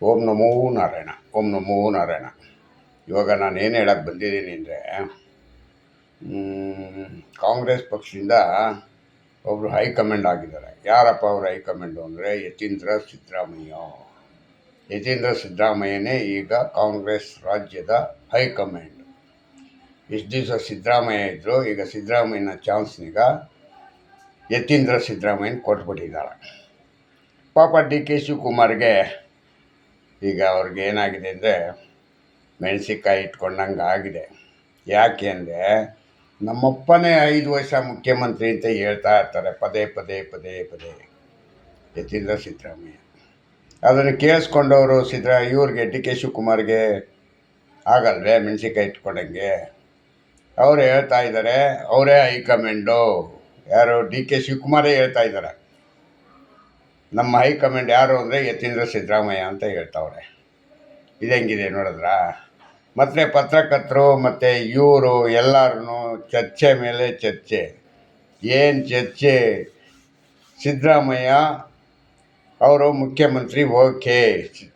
ಓಂ ನಮೋ ನಾರಾಯಣ, ಓಂ ನಮೋ ನಾರಾಯಣ. ಇವಾಗ ನಾನು ಏನು ಹೇಳಕ್ಕೆ ಬಂದಿದ್ದೀನಿ ಅಂದರೆ, ಕಾಂಗ್ರೆಸ್ ಪಕ್ಷದಿಂದ ಒಬ್ಬರು ಹೈಕಮಾಂಡ್ ಆಗಿದ್ದಾರೆ. ಯಾರಪ್ಪ ಅವರು ಹೈಕಮಾಂಡು ಅಂದರೆ ಯತೀಂದ್ರ ಸಿದ್ದರಾಮಯ್ಯನೇ ಈಗ ಕಾಂಗ್ರೆಸ್ ರಾಜ್ಯದ ಹೈಕಮಾಂಡ್. ಇಷ್ಟು ದಿವಸ ಸಿದ್ದರಾಮಯ್ಯ ಇದ್ದರು, ಈಗ ಸಿದ್ದರಾಮಯ್ಯನ ಚಾನ್ಸ್ನೀಗ ಯತೀಂದ್ರ ಸಿದ್ದರಾಮಯ್ಯನ ಕೊಟ್ಬಿಟ್ಟಿದ್ದಾರೆ. ಪಾಪ ಡಿ ಕೆ ಶಿವಕುಮಾರ್ಗೆ ಈಗ ಅವ್ರಿಗೆ ಏನಾಗಿದೆ ಅಂದರೆ ಮೆಣಸಿನ್ಕಾಯಿ ಇಟ್ಕೊಂಡಂಗೆ ಆಗಿದೆ. ಯಾಕೆ ಅಂದರೆ ನಮ್ಮಪ್ಪನೇ 5 ವರ್ಷ ಮುಖ್ಯಮಂತ್ರಿ ಅಂತ ಹೇಳ್ತಾ ಇರ್ತಾರೆ ಪದೇ ಯತೀಂದ್ರ ಸಿದ್ದರಾಮಯ್ಯ. ಅದನ್ನು ಕೇಳಿಸ್ಕೊಂಡವರು ಇವ್ರಿಗೆ ಡಿ ಕೆ ಶಿವಕುಮಾರ್ಗೆ ಆಗಲ್ವೇ ಮೆಣಸಿನ್ಕಾಯಿ ಇಟ್ಕೊಂಡಂಗೆ? ಅವರು ಹೇಳ್ತಾ ಇದ್ದಾರೆ, ಅವರೇ ಹೈಕಮಾಂಡು. ಯಾರು? ಡಿ ಕೆ ಶಿವಕುಮಾರೇ ಹೇಳ್ತಾ ಇದ್ದಾರೆ, ನಮ್ಮ ಹೈಕಮಾಂಡ್ ಯಾರು ಅಂದರೆ ಯತೀಂದ್ರ ಸಿದ್ದರಾಮಯ್ಯ ಅಂತ ಹೇಳ್ತಾವ್ರೆ. ಇದು ಹೆಂಗಿದೆ ನೋಡಿದ್ರಾ? ಮತ್ತು ಪತ್ರಕರ್ತರು ಮತ್ತು ಇವರು ಎಲ್ಲರೂ ಚರ್ಚೆ ಮೇಲೆ ಚರ್ಚೆ. ಏನು ಚರ್ಚೆ? ಸಿದ್ದರಾಮಯ್ಯ ಅವರು ಮುಖ್ಯಮಂತ್ರಿ ಓಕೆ,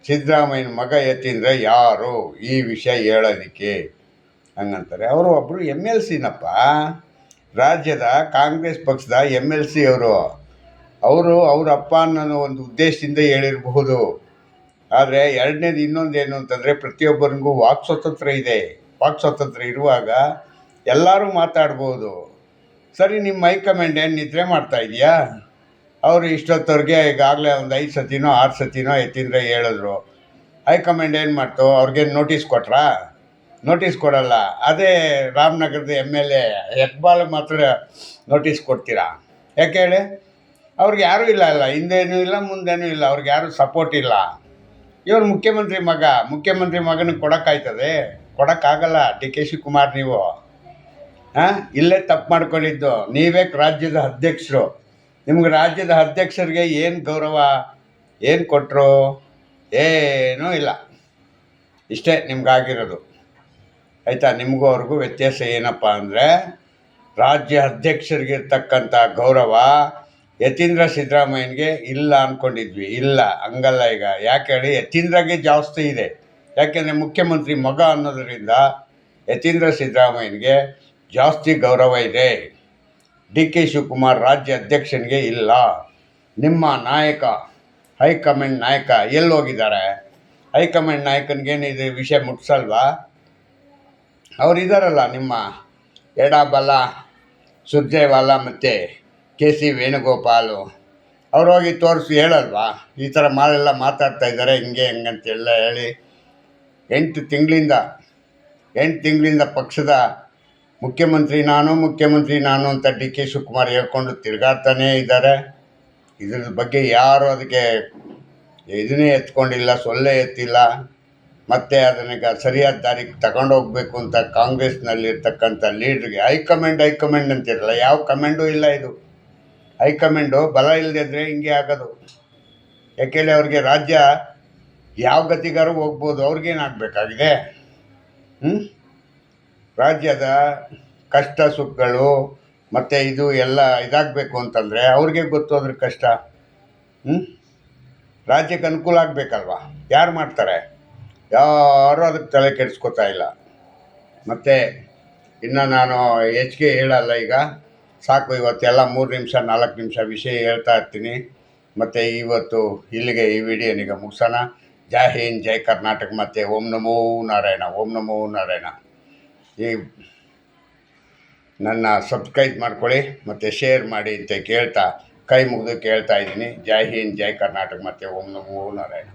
ಸಿದ್ದರಾಮಯ್ಯನ ಮಗ ಯತೀಂದ್ರ ಯಾರು ಈ ವಿಷಯ ಹೇಳೋದಕ್ಕೆ ಹಂಗಂತಾರೆ. ಅವರು ಒಬ್ಬರು MLC ನಪ್ಪ, ರಾಜ್ಯದ ಕಾಂಗ್ರೆಸ್ ಪಕ್ಷದ MLC ಅವರು ಅವ್ರ ಅಪ್ಪ ಅನ್ನೋ ಒಂದು ಉದ್ದೇಶದಿಂದ ಹೇಳಿರಬಹುದು. ಆದರೆ ಎರಡನೇದು ಇನ್ನೊಂದೇನು ಅಂತಂದರೆ, ಪ್ರತಿಯೊಬ್ಬರಿಗೂ ವಾಕ್ ಸ್ವಾತಂತ್ರ್ಯ ಇದೆ. ವಾಕ್ ಸ್ವಾತಂತ್ರ್ಯ ಇರುವಾಗ ಎಲ್ಲರೂ ಮಾತಾಡ್ಬೋದು. ಸರಿ, ನಿಮ್ಮ ಹೈಕಮಾಂಡ್ ಏನು ನಿದ್ರೆ ಮಾಡ್ತಾ ಇದೆಯಾ? ಅವರು ಇಷ್ಟೊತ್ತವ್ರಿಗೆ ಈಗಾಗಲೇ ಒಂದು 5 ಸತಿನೋ 6 ಸತಿನೋ ಯತೀಂದ್ರ ಹೇಳಿದ್ರು. ಹೈಕಮಾಂಡ್ ಏನು ಮಾಡ್ತು? ಅವ್ರಿಗೇನು ನೋಟಿಸ್ ಕೊಟ್ರಾ? ನೋಟಿಸ್ ಕೊಡಲ್ಲ. ಅದೇ ರಾಮನಗರದ MLA ಇಕ್ಬಾಲ್ ಮಾತ್ರ ನೋಟಿಸ್ ಕೊಡ್ತೀರಾ? ಯಾಕೆ ಹೇಳಿ? ಅವ್ರಿಗೆ ಯಾರೂ ಇಲ್ಲ, ಹಿಂದೇನೂ ಇಲ್ಲ ಮುಂದೇನೂ ಇಲ್ಲ, ಅವ್ರಿಗೆ ಯಾರೂ ಸಪೋರ್ಟ್ ಇಲ್ಲ. ಇವರು ಮುಖ್ಯಮಂತ್ರಿ ಮಗನಿಗೆ ಕೊಡೋಕ್ಕಾಯ್ತದೆ? ಕೊಡೋಕ್ಕಾಗಲ್ಲ. ಡಿ ಕೆ ಶಿವಕುಮಾರ್ ನೀವು ಇಲ್ಲೇ ತಪ್ಪು ಮಾಡ್ಕೊಂಡಿದ್ದು. ನೀವೇ ರಾಜ್ಯದ ಅಧ್ಯಕ್ಷರು. ನಿಮ್ಗೆ ರಾಜ್ಯದ ಅಧ್ಯಕ್ಷರಿಗೆ ಏನು ಗೌರವ, ಏನು ಕೊಟ್ಟರು? ಏನೂ ಇಲ್ಲ. ಇಷ್ಟೇ ನಿಮ್ಗಾಗಿರೋದು, ಆಯಿತಾ? ನಿಮಗೂ ಅವ್ರಿಗೂ ವ್ಯತ್ಯಾಸ ಏನಪ್ಪ ಅಂದರೆ, ರಾಜ್ಯ ಅಧ್ಯಕ್ಷರಿಗಿರ್ತಕ್ಕಂಥ ಗೌರವ ಯತೀಂದ್ರ ಸಿದ್ದರಾಮಯ್ಯನಿಗೆ ಇಲ್ಲ ಅಂದ್ಕೊಂಡಿದ್ವಿ. ಇಲ್ಲ, ಹಂಗಲ್ಲ ಈಗ. ಯಾಕೆ ಹೇಳಿ? ಯತೀಂದ್ರಗೆ ಜಾಸ್ತಿ ಇದೆ. ಯಾಕೆಂದರೆ ಮುಖ್ಯಮಂತ್ರಿ ಮಗ ಅನ್ನೋದರಿಂದ ಯತೀಂದ್ರ ಸಿದ್ದರಾಮಯ್ಯನಿಗೆ ಜಾಸ್ತಿ ಗೌರವ ಇದೆ. ಡಿ ಕೆ ಶಿವಕುಮಾರ್ ರಾಜ್ಯ ಅಧ್ಯಕ್ಷನಿಗೆ ಇಲ್ಲ. ನಿಮ್ಮ ನಾಯಕ, ಹೈಕಮಾಂಡ್ ನಾಯಕ ಎಲ್ಲಿ ಹೋಗಿದ್ದಾರೆ? ಹೈಕಮಾಂಡ್ ನಾಯಕನಿಗೇನು ಇದು ವಿಷಯ ಮುಟ್ಸಲ್ವಾ? ಅವರಿದ್ದಾರಲ್ಲ, ನಿಮ್ಮ ಎಡಬಲ ಸುರ್ಜೇವಾಲಾ ಮತ್ತು KC ವೇಣುಗೋಪಾಲು. ಅವ್ರು ಹೋಗಿ ತೋರಿಸಿ ಹೇಳಲ್ವಾ? ಈ ಥರ ಮಾಲೆಲ್ಲ ಮಾತಾಡ್ತಾ ಇದ್ದಾರೆ, ಹಿಂಗೆ ಹೆಂಗಂತೆಲ್ಲ ಹೇಳಿ 8 ತಿಂಗಳಿಂದ ಪಕ್ಷದ ಮುಖ್ಯಮಂತ್ರಿ ನಾನು ಅಂತ ಡಿ ಕೆ ಶಿವಕುಮಾರ್ ಹೇಳ್ಕೊಂಡು ತಿರುಗಾಡ್ತಾನೇ ಇದ್ದಾರೆ. ಇದ್ರ ಬಗ್ಗೆ ಯಾರು ಅದಕ್ಕೆ ಇದನ್ನೇ ಎತ್ಕೊಂಡಿಲ್ಲ, ಸೊಳ್ಳೆ ಎತ್ತಿಲ್ಲ. ಮತ್ತು ಅದನ್ನೀಗ ಸರಿಯಾದ ದಾರಿಗೆ ತಗೊಂಡೋಗ್ಬೇಕು ಅಂತ ಕಾಂಗ್ರೆಸ್ನಲ್ಲಿರ್ತಕ್ಕಂಥ ಲೀಡ್ರಿಗೆ ಹೈಕಮಾಂಡ್ ಅಂತಿರಲ್ಲ, ಯಾವ ಕಮಾಂಡು ಇಲ್ಲ. ಇದು ಹೈಕಮಾಂಡು ಬಲ ಇಲ್ಲದಿದ್ದರೆ ಹಿಂಗೆ ಆಗೋದು. ಯಾಕೆಂದರೆ ಅವ್ರಿಗೆ ರಾಜ್ಯ ಯಾವ ಗತಿಗಾರು ಹೋಗ್ಬೋದು. ಅವ್ರಿಗೇನಾಗಬೇಕಾಗಿದೆ? ರಾಜ್ಯದ ಕಷ್ಟ ಸುಖಗಳು ಮತ್ತು ಇದು ಎಲ್ಲ ಇದಾಗಬೇಕು ಅಂತಂದರೆ ಅವ್ರಿಗೆ ಗೊತ್ತು ಅದ್ರ ಕಷ್ಟ. ರಾಜ್ಯಕ್ಕೆ ಅನುಕೂಲ ಆಗಬೇಕಲ್ವ? ಯಾರು ಮಾಡ್ತಾರೆ? ಯಾರೂ ಅದಕ್ಕೆ ತಲೆ ಕೆಡಿಸ್ಕೊತಾ ಇಲ್ಲ. ಮತ್ತು ಇನ್ನು ನಾನು ಹೆಚ್ಚಿಗೆ ಹೇಳಲ್ಲ. ಈಗ ಸಾಕು, ಇವತ್ತೆಲ್ಲ 3 ನಿಮಿಷ 4 ನಿಮಿಷ ವಿಷಯ ಹೇಳ್ತಾ ಇರ್ತೀನಿ. ಮತ್ತು ಇವತ್ತು ಇಲ್ಲಿಗೆ ಈ ವಿಡಿಯೋನಿಗೆ ಮುಗಿಸೋಣ. ಜೈ ಹಿಂದ್, ಜೈ ಕರ್ನಾಟಕ. ಮತ್ತು ಓಂ ನಮೋ ನಾರಾಯಣ. ಈ ನನ್ನ ಸಬ್ಸ್ಕ್ರೈಬ್ ಮಾಡ್ಕೊಳ್ಳಿ ಮತ್ತು ಶೇರ್ ಮಾಡಿ ಅಂತ ಕೇಳ್ತಾ, ಕೈ ಮುಗಿದು ಕೇಳ್ತಾ ಇದ್ದೀನಿ. ಜೈ ಹಿಂದ್, ಜೈ ಕರ್ನಾಟಕ. ಮತ್ತು ಓಂ ನಮೋ ನಾರಾಯಣ.